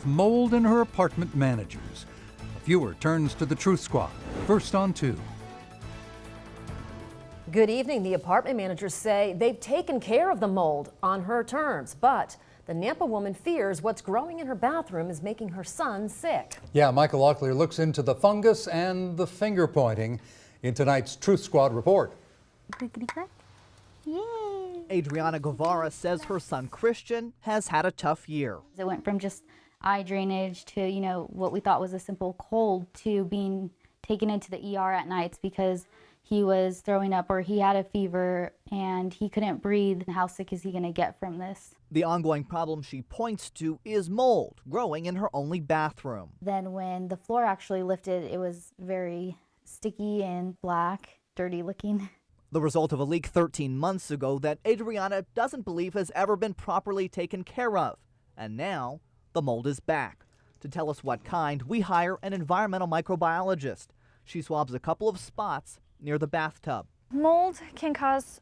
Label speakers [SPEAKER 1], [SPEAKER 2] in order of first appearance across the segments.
[SPEAKER 1] mold in her apartment managers. A viewer turns to the Truth Squad, first on 2.
[SPEAKER 2] Good evening. The apartment managers say they've taken care of the mold on her terms, but the Nampa woman fears what's growing in her bathroom is making her son sick.
[SPEAKER 1] Yeah, Michael Locklear looks into the fungus and the finger pointing in tonight's Truth Squad report.
[SPEAKER 3] Yay!
[SPEAKER 4] Adriana Guevara says her son Christian has had a tough year.
[SPEAKER 3] It went from just eye drainage to, what we thought was a simple cold to being taken into the ER at nights because he was throwing up or he had a fever and he couldn't breathe. How sick is he going to get from this?
[SPEAKER 4] The ongoing problem she points to is mold growing in her only bathroom.
[SPEAKER 3] Then when the floor actually lifted, it was very sticky and black, dirty looking.
[SPEAKER 4] The result of a leak 13 months ago that Adriana doesn't believe has ever been properly taken care of. And now the mold is back. To tell us what kind, we hire an environmental microbiologist. She swabs a couple of spots near the bathtub.
[SPEAKER 5] Mold can cause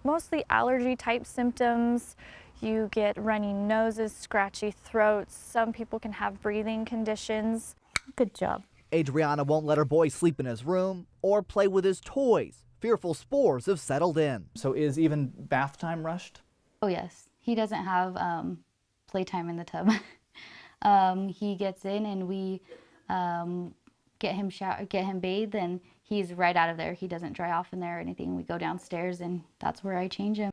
[SPEAKER 5] mostly allergy type symptoms. You get runny noses, scratchy throats. Some people can have breathing conditions.
[SPEAKER 3] Good job.
[SPEAKER 4] Adriana won't let her boy sleep in his room or play with his toys. Fearful spores have settled in.
[SPEAKER 6] So is even bath time rushed?
[SPEAKER 3] Oh yes, he doesn't have playtime in the tub. He gets in and we get him bathed, and he's right out of there. He doesn't dry off in there or anything. We go downstairs and that's where I change him.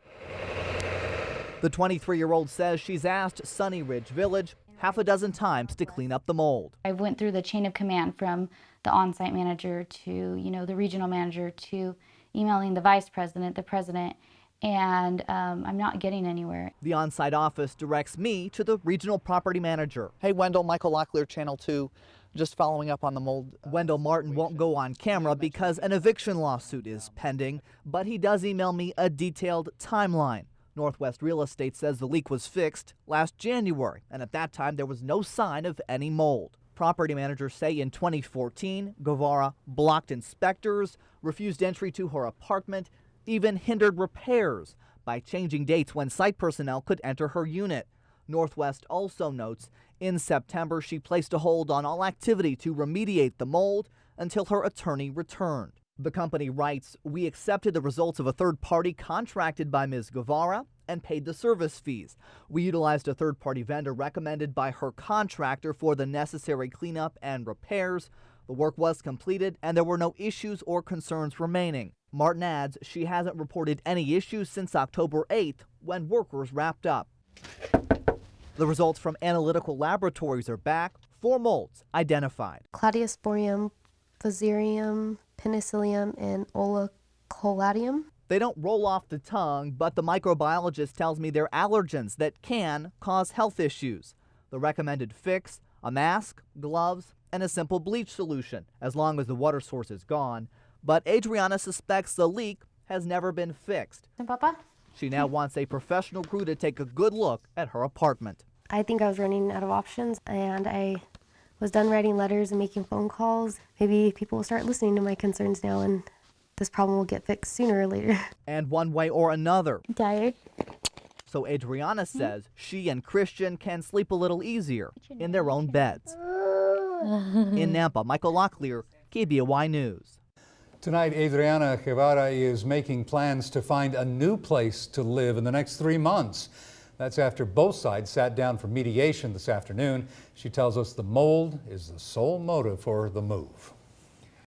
[SPEAKER 4] The 23-year-old says she's asked Sunny Ridge Village half a dozen times to clean up the mold.
[SPEAKER 3] I went through the chain of command from the on-site manager to, the regional manager to emailing the vice president, the president, and I'm not getting anywhere.
[SPEAKER 4] The on-site office directs me to the regional property manager.
[SPEAKER 6] Hey, Wendell, Michael Locklear, Channel 2. Just following up on the mold.
[SPEAKER 4] Wendell Martin won't go on camera because an eviction lawsuit is pending, but he does email me a detailed timeline. Northwest Real Estate says the leak was fixed last January, and at that time there was no sign of any mold. Property managers say in 2014, Guevara blocked inspectors, refused entry to her apartment, even hindered repairs by changing dates when site personnel could enter her unit. Northwest also notes in September she placed a hold on all activity to remediate the mold until her attorney returned. The company writes, "We accepted the results of a third party contracted by Ms. Guevara and paid the service fees. We utilized a third-party vendor recommended by her contractor for the necessary cleanup and repairs. The work was completed and there were no issues or concerns remaining." Martin adds she hasn't reported any issues since October 8th when workers wrapped up. The results from analytical laboratories are back. 4 molds identified.
[SPEAKER 7] Cladosporium, Fusarium, Penicillium, and Olacoladium.
[SPEAKER 4] They don't roll off the tongue, but the microbiologist tells me they're allergens that can cause health issues. The recommended fix: a mask, gloves, and a simple bleach solution, as long as the water source is gone. But Adriana suspects the leak has never been fixed.
[SPEAKER 3] Papa?
[SPEAKER 4] She now wants a professional crew to take a good look at her apartment.
[SPEAKER 7] I think I was running out of options, and I was done writing letters and making phone calls. Maybe people will start listening to my concerns now, and this problem will get fixed sooner or later.
[SPEAKER 4] And one way or another.
[SPEAKER 3] Tired?
[SPEAKER 4] So Adriana says she and Christian can sleep a little easier in their own beds. In Nampa, Michael Locklear, KBOI News.
[SPEAKER 1] Tonight, Adriana Guevara is making plans to find a new place to live in the next 3 months. That's after both sides sat down for mediation this afternoon. She tells us the mold is the sole motive for the move.